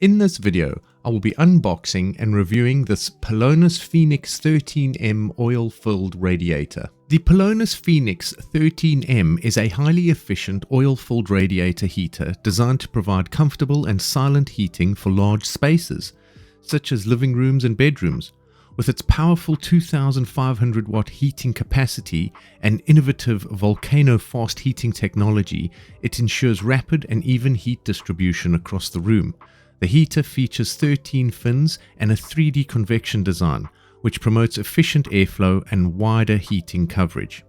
In this video, I will be unboxing and reviewing this PELONIS PHOENIX 13M oil-filled radiator. The PELONIS PHOENIX 13M is a highly efficient oil-filled radiator heater designed to provide comfortable and silent heating for large spaces, such as living rooms and bedrooms. With its powerful 2,500 watt heating capacity and innovative VOLCANO Fast Heating Technology, it ensures rapid and even heat distribution across the room. The heater features 13 fins and a 3D convection design, which promotes efficient airflow and wider heating coverage.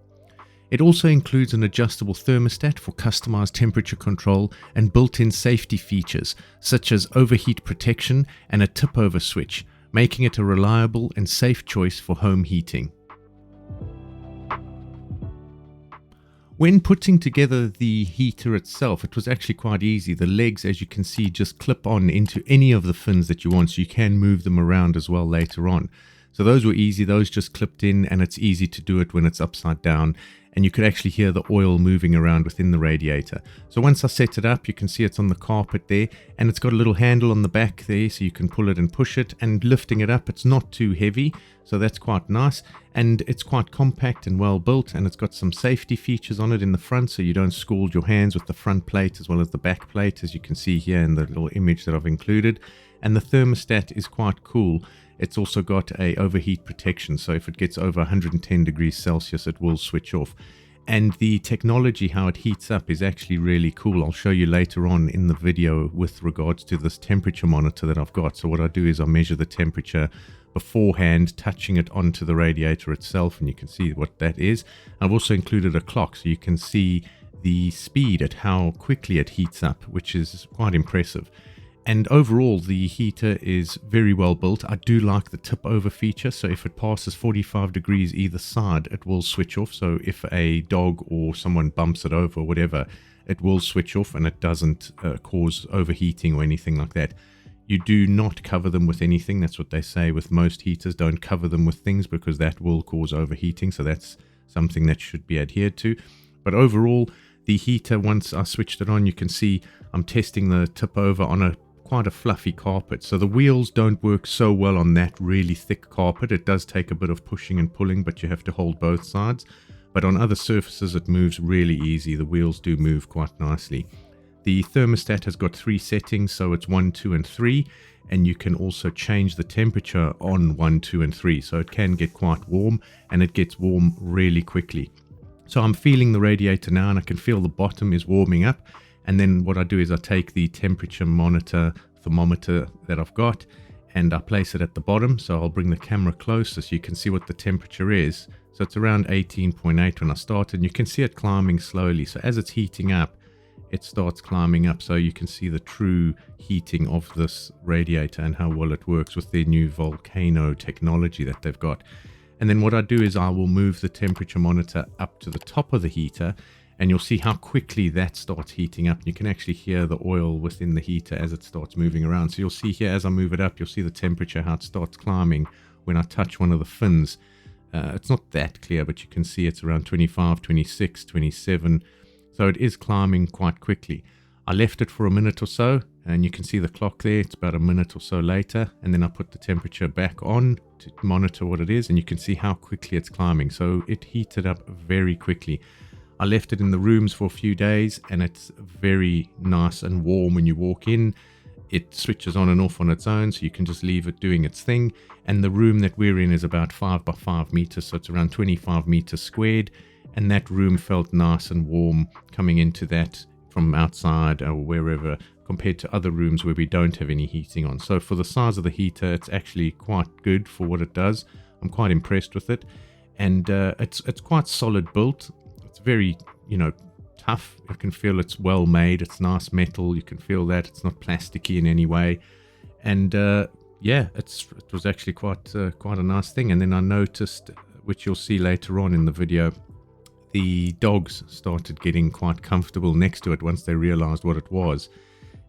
It also includes an adjustable thermostat for customized temperature control and built-in safety features such as overheat protection and a tip-over switch, making it a reliable and safe choice for home heating. When putting together the heater itself, it was actually quite easy. The legs, as you can see, just clip on into any of the fins that you want, so you can move them around as well later on. So those were easy, those just clipped in, and it's easy to do it when it's upside down, and you could actually hear the oil moving around within the radiator. So once I set it up, you can see it's on the carpet there, and it's got a little handle on the back there, so you can pull it and push it, and lifting it up, it's not too heavy, so that's quite nice, and it's quite compact and well built, and it's got some safety features on it in the front, so you don't scald your hands with the front plate as well as the back plate, as you can see here in the little image that I've included. And the thermostat is quite cool. It's also got a overheat protection, so if it gets over 110 degrees Celsius, it will switch off. And the technology, how it heats up, is actually really cool. I'll show you later on in the video with regards to this temperature monitor that I've got. So what I do is I measure the temperature beforehand, touching it onto the radiator itself, and you can see what that is. I've also included a clock, so you can see the speed at how quickly it heats up, which is quite impressive. And overall, the heater is very well built. I do like the tip over feature, so if it passes 45 degrees either side, it will switch off. So if a dog or someone bumps it over or whatever, it will switch off, and it doesn't cause overheating or anything like that. You do not cover them with anything. That's what they say with most heaters. Don't cover them with things because that will cause overheating. So that's something that should be adhered to. But overall, the heater, once I switched it on, you can see I'm testing the tip over on quite a fluffy carpet. So the wheels don't work so well on that really thick carpet. It does take a bit of pushing and pulling, but you have to hold both sides. But on other surfaces, it moves really easy. The wheels do move quite nicely. The thermostat has got 3 settings, so it's 1, 2, and 3, and you can also change the temperature on 1, 2, and 3, so it can get quite warm, and it gets warm really quickly. So I'm feeling the radiator now, and I can feel the bottom is warming up, and then what I do is I take the temperature monitor, thermometer that I've got, and I place it at the bottom, so I'll bring the camera closer so you can see what the temperature is. So it's around 18.8 when I started, and you can see it climbing slowly, so as it's heating up, it starts climbing up, so you can see the true heating of this radiator and how well it works with their new VOLCANO technology that they've got. And then what I do is I will move the temperature monitor up to the top of the heater, and you'll see how quickly that starts heating up. You can actually hear the oil within the heater as it starts moving around. So you'll see here as I move it up, you'll see the temperature, how it starts climbing when I touch one of the fins. It's not that clear, but you can see it's around 25, 26, 27. So it is climbing quite quickly. I left it for a minute or so, and you can see the clock there. It's about a minute or so later, and then I put the temperature back on to monitor what it is, and you can see how quickly it's climbing. So it heated up very quickly. I left it in the rooms for a few days, and it's very nice and warm when you walk in. It switches on and off on its own, so you can just leave it doing its thing. And the room that we're in is about 5 by 5 meters, so it's around 25 meters squared. And that room felt nice and warm coming into that from outside or wherever, compared to other rooms where we don't have any heating on. So for the size of the heater, it's actually quite good for what it does. I'm quite impressed with it, and it's quite solid built. It's very, tough. You can feel it's well made. It's nice metal. You can feel that it's not plasticky in any way, and yeah, it was actually quite a nice thing. And then I noticed, which you'll see later on in the video, the dogs started getting quite comfortable next to it once they realized what it was,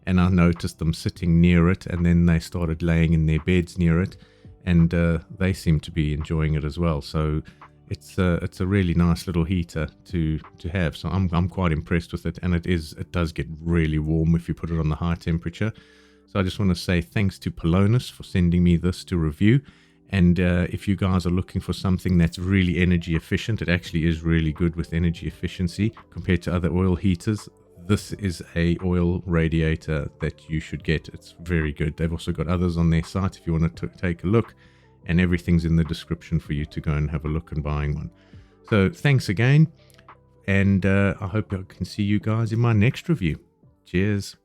and I noticed them sitting near it, and then they started laying in their beds near it, and they seem to be enjoying it as well. So it's a really nice little heater to have. So I'm quite impressed with it, and it does get really warm if you put it on the high temperature. So I just want to say thanks to Pelonis for sending me this to review. And if you guys are looking for something that's really energy efficient, it actually is really good with energy efficiency compared to other oil heaters. This is a oil radiator that you should get. It's very good. They've also got others on their site if you want to take a look, and everything's in the description for you to go and have a look and buying one. So thanks again, and I hope I can see you guys in my next review. Cheers.